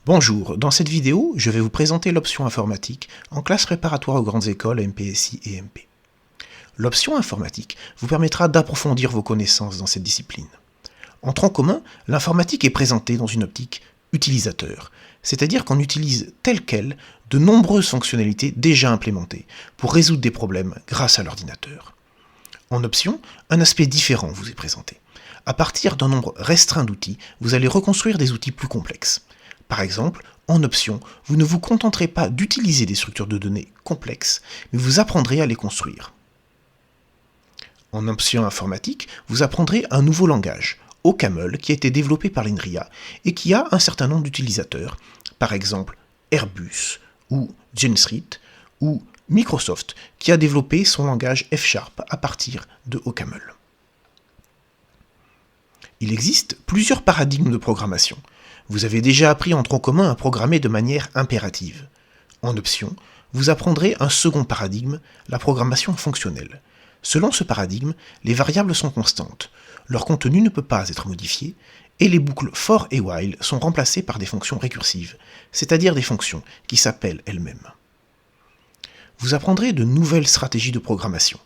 Bonjour, dans cette vidéo, je vais vous présenter l'option informatique en classe préparatoire aux grandes écoles MPSI et MP. L'option informatique vous permettra d'approfondir vos connaissances dans cette discipline. En tronc commun, l'informatique est présentée dans une optique utilisateur, c'est-à-dire qu'on utilise telle quelle de nombreuses fonctionnalités déjà implémentées pour résoudre des problèmes grâce à l'ordinateur. En option, un aspect différent vous est présenté. À partir d'un nombre restreint d'outils, vous allez reconstruire des outils plus complexes. Par exemple, en option, vous ne vous contenterez pas d'utiliser des structures de données complexes, mais vous apprendrez à les construire. En option informatique, vous apprendrez un nouveau langage, OCaml, qui a été développé par l'INRIA et qui a un certain nombre d'utilisateurs, par exemple Airbus ou GenStreet ou Microsoft, qui a développé son langage F# à partir de OCaml. Il existe plusieurs paradigmes de programmation. Vous avez déjà appris en tronc commun à programmer de manière impérative. En option, vous apprendrez un second paradigme, la programmation fonctionnelle. Selon ce paradigme, les variables sont constantes, leur contenu ne peut pas être modifié, et les boucles for et while sont remplacées par des fonctions récursives, c'est-à-dire des fonctions qui s'appellent elles-mêmes. Vous apprendrez de nouvelles stratégies de programmation,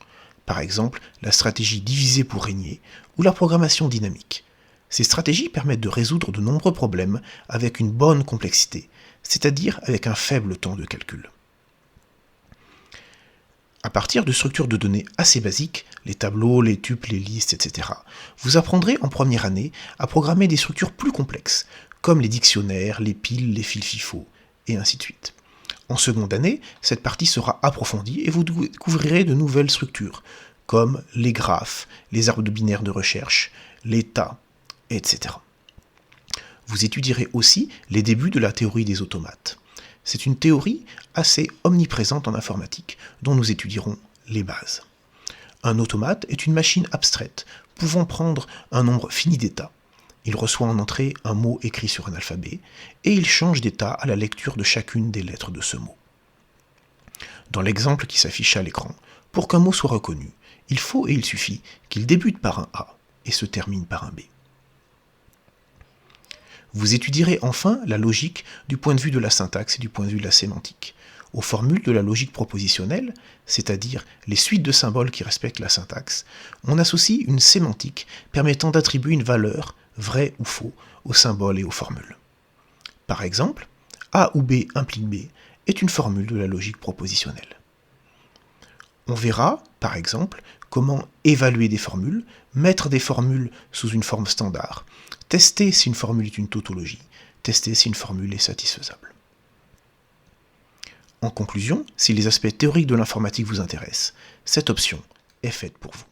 par exemple la stratégie diviser pour régner ou la programmation dynamique. Ces stratégies permettent de résoudre de nombreux problèmes avec une bonne complexité, c'est-à-dire avec un faible temps de calcul. À partir de structures de données assez basiques, les tableaux, les tuples, les listes, etc., vous apprendrez en première année à programmer des structures plus complexes, comme les dictionnaires, les piles, les fils FIFO, et ainsi de suite. En seconde année, cette partie sera approfondie et vous découvrirez de nouvelles structures, comme les graphes, les arbres de binaires de recherche, les tas, etc. Vous étudierez aussi les débuts de la théorie des automates. C'est une théorie assez omniprésente en informatique, dont nous étudierons les bases. Un automate est une machine abstraite, pouvant prendre un nombre fini d'états. Il reçoit en entrée un mot écrit sur un alphabet, et il change d'état à la lecture de chacune des lettres de ce mot. Dans l'exemple qui s'affiche à l'écran, pour qu'un mot soit reconnu, il faut et il suffit qu'il débute par un A et se termine par un B. Vous étudierez enfin la logique du point de vue de la syntaxe et du point de vue de la sémantique. Aux formules de la logique propositionnelle, c'est-à-dire les suites de symboles qui respectent la syntaxe, on associe une sémantique permettant d'attribuer une valeur, vrai ou faux, aux symboles et aux formules. Par exemple, A ou B implique B est une formule de la logique propositionnelle. On verra, par exemple, comment évaluer des formules, mettre des formules sous une forme standard, tester si une formule est une tautologie, tester si une formule est satisfaisable. En conclusion, si les aspects théoriques de l'informatique vous intéressent, cette option est faite pour vous.